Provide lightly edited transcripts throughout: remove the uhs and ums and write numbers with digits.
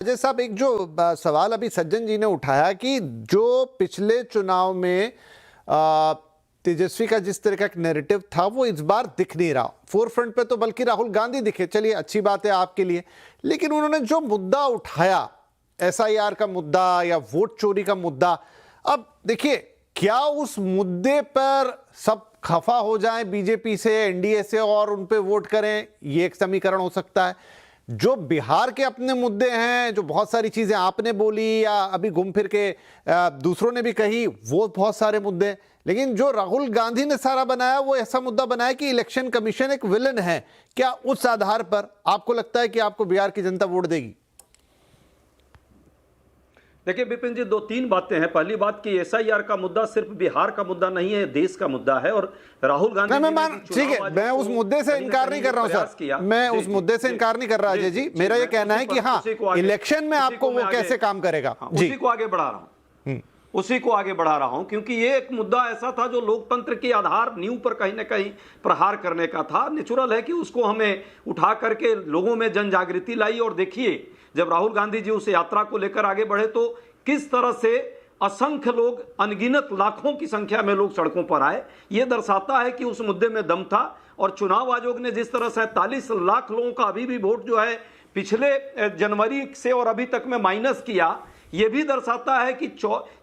अजय साहब, एक जो सवाल अभी सज्जन जी ने उठाया कि जो पिछले चुनाव में तेजस्वी का जिस तरह का एक नैरेटिव था वो इस बार दिख नहीं रहा। फोरफ्रंट पे तो बल्कि राहुल गांधी दिखे, चलिए अच्छी बात है आपके लिए, लेकिन उन्होंने जो मुद्दा उठाया, एसआईआर का मुद्दा या वोट चोरी का मुद्दा, अब देखिए क्या उस मुद्दे पर सब खफा हो जाएं बीजेपी से, एनडीए से और उन पे वोट करें, ये एक समीकरण हो सकता है। जो बिहार के अपने मुद्दे हैं, जो बहुत सारी चीजें आपने बोली या अभी घूम फिर के दूसरों ने भी कही, वो बहुत सारे मुद्दे, लेकिन जो राहुल गांधी ने सारा बनाया वो ऐसा मुद्दा बनाया कि इलेक्शन कमीशन एक विलन है। क्या उस आधार पर आपको लगता है कि आपको बिहार की जनता वोट देगी? देखिए विपिन जी, दो तीन बातें हैं। पहली बात कि एसआईआर का मुद्दा सिर्फ बिहार का मुद्दा नहीं है, देश का मुद्दा है। और राहुल गांधी ठीक है, मैं उस मुद्दे से इनकार नहीं कर रहा हूं सर, मैं उस मुद्दे से इनकार नहीं कर रहा अजय जी। मेरा ये कहना है कि हाँ, इलेक्शन में आपको वो कैसे काम करेगा, उसी को आगे बढ़ा रहा हूं, उसी को आगे बढ़ा रहा हूं, क्योंकि ये एक मुद्दा ऐसा था जो लोकतंत्र के आधार नींव पर कहीं ना कहीं प्रहार करने का था। नेचुरल है कि उसको हमें उठा करके लोगों में जन जागृति लाई। और देखिए, जब राहुल गांधी जी उस यात्रा को लेकर आगे बढ़े तो किस तरह से असंख्य लोग, अनगिनत लाखों की संख्या में लोग सड़कों पर आए। यह दर्शाता है कि उस मुद्दे में दम था। और चुनाव आयोग ने जिस तरह 47 लाख लोगों का अभी भी वोट जो है पिछले जनवरी से और अभी तक में माइनस किया, यह भी दर्शाता है कि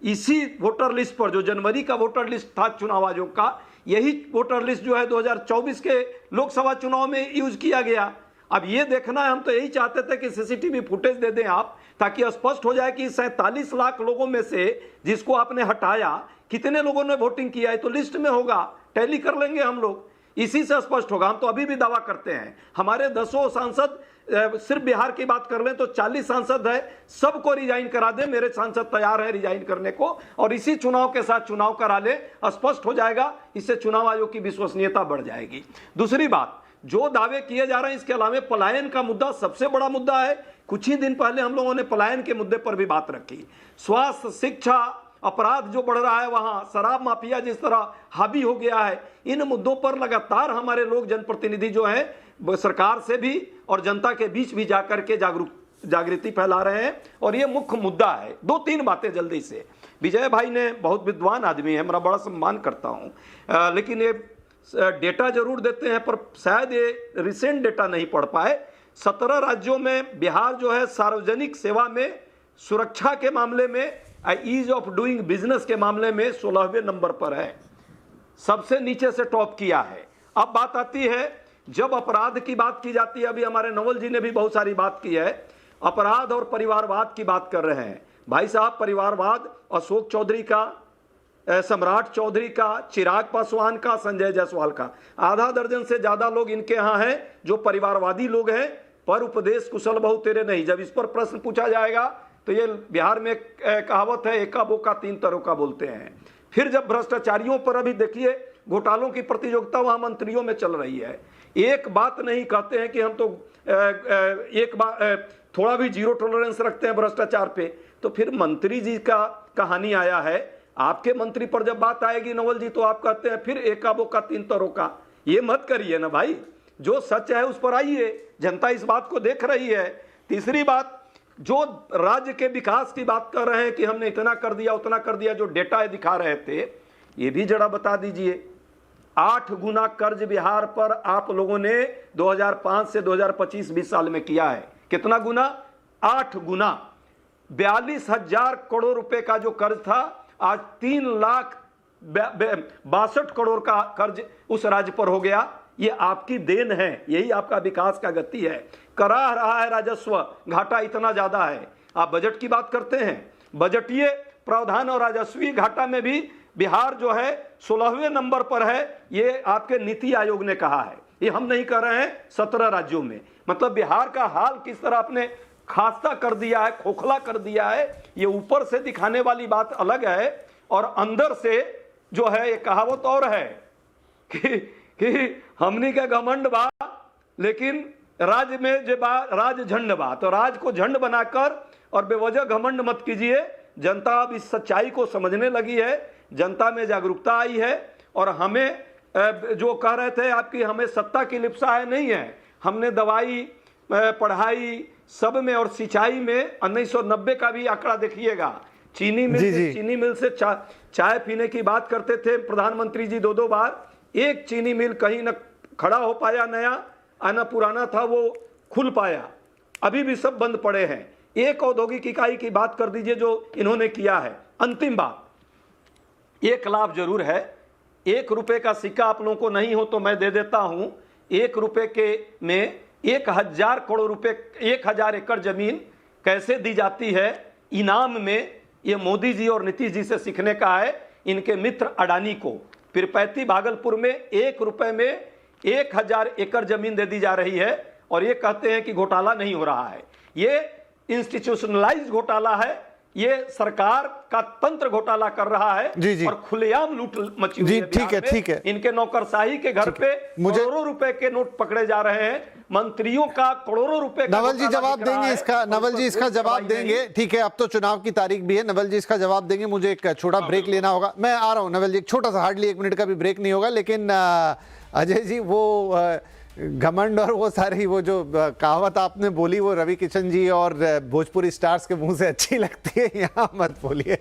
इसी वोटर लिस्ट पर, जो जनवरी का वोटर लिस्ट था चुनाव आयोग का, यही वोटर लिस्ट जो है 2024 के लोकसभा चुनाव में यूज किया गया। अब ये देखना है, हम तो यही चाहते थे कि सीसीटीवी फुटेज दे दें आप, ताकि स्पष्ट हो जाए कि 47 लाख लोगों में से जिसको आपने हटाया, कितने लोगों ने वोटिंग किया है। तो लिस्ट में होगा, टैली कर लेंगे हम लोग, इसी से स्पष्ट होगा। हम तो अभी भी दावा करते हैं, हमारे 10 सांसद, सिर्फ बिहार की बात कर लें तो 40 सांसद है, सबको रिजाइन करा दे। मेरे सांसद तैयार है रिजाइन करने को, और इसी चुनाव के साथ चुनाव करा ले, स्पष्ट हो जाएगा। इससे चुनाव आयोग की विश्वसनीयता बढ़ जाएगी। दूसरी बात, जो दावे किए जा रहे हैं, इसके अलावा पलायन का मुद्दा सबसे बड़ा मुद्दा है। कुछ ही दिन पहले हम लोगों ने पलायन के मुद्दे पर भी बात रखी। स्वास्थ्य, शिक्षा, अपराध जो बढ़ रहा है, वहां शराब माफिया जिस तरह हावी हो गया है, इन मुद्दों पर लगातार हमारे लोग, जनप्रतिनिधि जो है, सरकार से भी और जनता के बीच भी जाकर के जागृति फैला रहे हैं। और ये मुख्य मुद्दा है। दो तीन बातें जल्दी से। विजय भाई ने, बहुत विद्वान आदमी है, मेरा बड़ा सम्मान करता हूं, लेकिन ये डेटा जरूर देते हैं, पर शायद ये रिसेंट डेटा नहीं पढ़ पाए। 17 राज्यों में बिहार जो है सार्वजनिक सेवा में, सुरक्षा के मामले में, ईज ऑफ डूइंग बिजनेस के मामले में 16वें नंबर पर है, सबसे नीचे से टॉप किया है। अब बात आती है, जब अपराध की बात की जाती है, अभी हमारे नवल जी ने भी बहुत सारी बात की है, अपराध और परिवारवाद की बात कर रहे हैं। भाई साहब, परिवारवाद अशोक चौधरी का, सम्राट चौधरी का, चिराग पासवान का, संजय जायसवाल का, आधा दर्जन से ज्यादा लोग इनके यहां हैं जो परिवारवादी लोग हैं। पर उपदेश कुशल बहु तेरे नहीं, जब इस पर प्रश्न पूछा जाएगा तो ये बिहार में कहावत है, एका बोका तीन तरों का बोलते हैं। फिर जब भ्रष्टाचारियों पर, अभी देखिए घोटालों की प्रतियोगिता वहां मंत्रियों में चल रही है, एक बात नहीं कहते हैं कि हम तो एक बात थोड़ा भी जीरो टॉलरेंस रखते हैं भ्रष्टाचार पे। तो फिर मंत्री जी का कहानी आया है, आपके मंत्री पर जब बात आएगी नवल जी, तो आप कहते हैं फिर एका बोका तीन तरों का। ये मत करिए ना भाई, जो सच है उस पर आइए, जनता इस बात को देख रही है। तीसरी बात, जो राज्य के विकास की बात कर रहे हैं कि हमने इतना कर दिया उतना कर दिया, जो डेटा दिखा रहे थे, ये भी जरा बता दीजिए। 8 गुना कर्ज बिहार पर आप लोगों ने 2005 से 2025-20 साल में किया है। कितना गुना? 8 गुना। 42,000 करोड़ रुपए का जो कर्ज था, आज 3,62 करोड़ का कर्ज उस राज्य पर हो गया। ये आपकी देन है, यही आपका विकास का गति है। करा रहा है राजस्व, घाटा इतना ज्यादा है। आप बजट की बात करते हैं, बजटीय प्रावधान और राजस्वीय घाटा में भी बिहार जो है 16वें नंबर पर है। ये आपके नीति आयोग ने कहा है, ये हम नहीं कर रहे हैं। 17 राज्यों में, मतलब बिहार का हाल किस तरह आपने खास्ता कर दिया है, खोखला कर दिया है, ये ऊपर से दिखाने वाली बात अलग है, और अंदर से जो है, ये कहावत और है कि हमनी का घमंड बा, लेकिन राज में जो बा राज झंड बा। तो राज को झंड बनाकर और बेवजह घमंड मत कीजिए। जनता अब इस सच्चाई को समझने लगी है, जनता में जागरूकता आई है। और हमें जो कह रहे थे आपकी, हमें सत्ता की लिप्सा है, नहीं है। हमने दवाई, पढ़ाई, सब में और सिंचाई में 1990 का भी आंकड़ा देखिएगा। चीनी मिल से चाय पीने की बात करते थे प्रधानमंत्री जी 2-2 बार। एक चीनी मिल कहीं न खड़ा हो पाया नया, न पुराना था वो खुल पाया। अभी भी सब बंद पड़े हैं। एक औद्योगिक इकाई की बात कर दीजिए जो इन्होंने किया है। अंतिम बात, एक लाभ जरूर है। 1 रुपए का सिक्का आप लोगों को नहीं हो तो मैं दे देता हूं। 1 रुपए के में 1000 करोड़ रुपए, 1000 एकड़ जमीन कैसे दी जाती है इनाम में, ये मोदी जी और नीतीश जी से सीखने का है। इनके मित्र अडानी को पीरपैंती भागलपुर में 1 रुपए में 1000 एकड़ जमीन दे दी जा रही है और ये कहते हैं कि घोटाला नहीं हो रहा है। ये इंस्टीट्यूशनलाइज घोटाला है, ये सरकार का तंत्र घोटाला कर रहा है। जी। और खुलेआम लूट मची हुई जी, है। ठीक है। इनके नौकरशाही के घर पे करोड़ों रुपए के नोट पकड़े जा रहे हैं। मंत्रियों का करोड़ों रुपए का नवल जी जवाब देंगे इसका, नवल जी इसका जवाब देंगे। ठीक है, अब तो चुनाव की तारीख भी है, नवल जी इसका जवाब देंगे। मुझे एक छोटा ब्रेक लेना होगा, मैं आ रहा हूं नवल जी। एक छोटा सा, हार्डली 1 मिनट का भी ब्रेक नहीं होगा। लेकिन अजय जी, वो घमंड और वो सारी वो जो कहावत आपने बोली वो रवि किशन जी और भोजपुरी स्टार्स के मुंह से अच्छी लगती है, यहाँ मत बोलिए।